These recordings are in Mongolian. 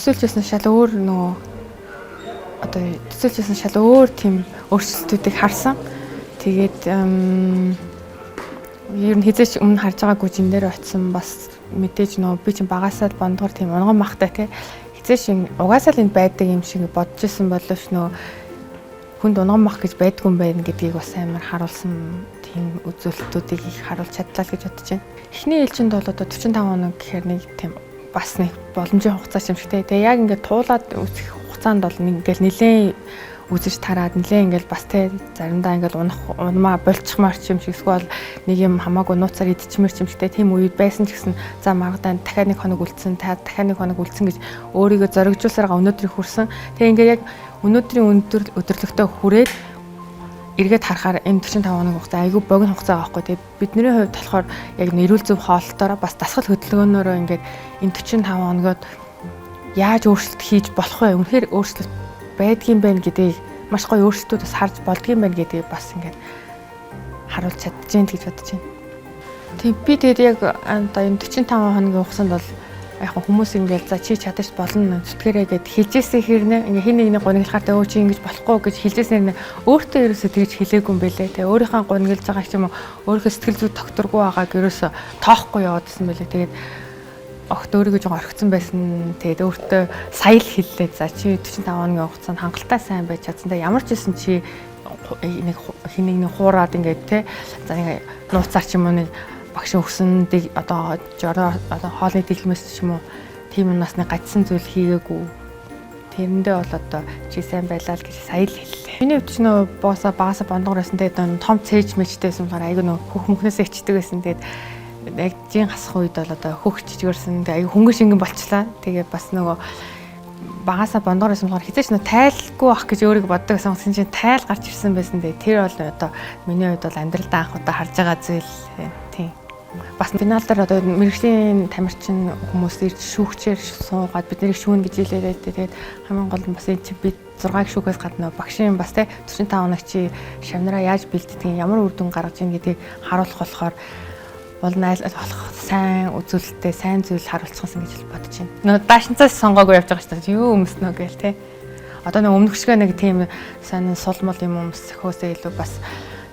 төсөөлжсэн шал өөр нөгөө одоо төсөөлжсэн шал өөр тийм өөрчлөлтүүдийг харсан. Тэгээд ер нь хизээч өмнө харж байгаагүй жин дээр очисон бас мэдээж нөгөө би чинь багасаа л бондгор тийм унган махтай тий. Хизээч угаасаа л энэ байдаг юм шиг бодож исэн боловч нөгөө хүнд унган мах гэж байдгүй юм байна гэдгийг бас амар харуулсан тийм үзүүлэлтүүдийг их харуулж чадлаа л гэж бодож байна. Эхний ээлжинд бол одоо 45 хоног гэхээр нэг тийм бас нэг боломжийн хугацаа юм шигтэй. Тэгээ яг ингээд туулаад үсэх хугацаанд бол ингээл нэлээд үзэж тараад нэлээ ингээл бас те заримдаа ингээл унмаа болчихмаар ч юм шиг эсвэл нэг юм хамаагүй нууцаар идчихмэр ч юм шигтэй тийм үед байсан ч гэсэн за маргадан дахиад нэг хоног үлдсэн та дахиад нэг хоног үлдсэн гэж өөрийгөө зоригжуулсараа өнөөдрийг хүрсэн. Тэгээ ингээд яг өнөөдрийн өдөрлөгтөө хүрээд эргээд харахаар энэ 45 хоног хугацаа айгүй богино хугацаа байхгүй. Тэгээ бидний хувьд болохоор яг нэрүүл зөв хоолтоороо бас дасгал хөдөлгөөнөөрөө ингээд энэ 45 хоногод яаж өөрчлөлт хийж болох вэ? Үнэхээр өөрчлөлт байдгийн байна гэдгийг маш гоё өөрчлөлтүүд бас харж болдгийн байна гэдгийг бас ингээд харуулж чадчихээн гэж бодож байна. Тэг би тэгээд яг одоо энэ 45 хоногийн хугацаанд бол яг хүмүүс ингээд за чи чадаж болно зүтгэрээ гэд хэлжсэн хэрнээ ингээ хин нэгний гуниглахаар өө чи ингэж болохгүй гэж хэлжсэн хэрнээ өөртөө ерөөсөө тэгж хэлээгүй юм бэлээ. Тэгээ өөрийнхөө гуниглж байгаа ч юм уу өөрийнхөө сэтгэл зүй докторгүй байгааг ерөөсөө тоохгүй яваадсэн бэлээ. Тэгээд огт өөрийгөө жоо орхицсан байсан. Тэгээд өөртөө сая л хэллээ. За чи 45 хоногийн хугацаанд хангалттай сайн байж чадсандаа ямар ч байсан чи нэг хин нэгний хуураад ингээд те за нэг нууцаар ч юм уу нэг багш өгсөн одоо жороо одоо хоолны дэглэмээс ч юм уу тийм юмнаас нэг гажсан зүйл хийгээгүй. Тэрэндээ бол одоо чи сайн байлаа л гэж сая л хэллээ. Миний хувьд ч нөө багасаа бондгор байсан. Тэгээд том цээж мэжтэйсэн болохоор айгүй нөө хөх мөхнөөсөө ичдэг байсан. Тэгээд яг жин хасах үед бол одоо хөх чичгэрсэн. Тэгээд айгүй хөнгөн шингэн болчлаа. Тэгээд бас нөгөө багасаа бондгор байсан болохоор хизээч нөө тайлгүй ах гэж өөрийгөө боддог гэсэн чинь тайл гарч ирсэн байсан. Тэгээд тэр бол одоо миний хувьд бол амьдралдаа анх удаа харж байгаа зүйл тийм. Бас финал дээр одоо мэрэгжлийн тамирчин хүмүүс ирж шүүгчээр суугаад бид нарыг шүүнэ гэж хэлээд тэгээд хамгийн гол нь бас энэ чи би 6-ыг шүүхээс гадна багшийн бас те 45 хоног чи шавнараа яаж бэлддэг ямар үр дүн гаргаж ийн гэдгийг харуулах болохоор бол болох сайн үзүүлэлттэй сайн зүйл харуулчихсан гэж бодож байна. Нөө даашинцаас сонгоогүй явж байгаа шүү дээ. Юу өмснө гээл те. Одоо нэг өмнөхшгөө нэг тийм сайн сулмал юм өмсөхөөсөө илүү бас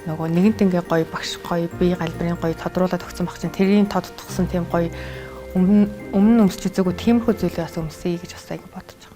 нөгөө нэгэнт ингээ гоё багш гоё бие галбирын гоё тодруулаад өгсөн баг чинь тэрийн тодтгсон тийм гоё өмнө өмсч үзээгүй тиймэрхүү зүйлээ бас өмсөе гэж бас айгу бодож байгаа.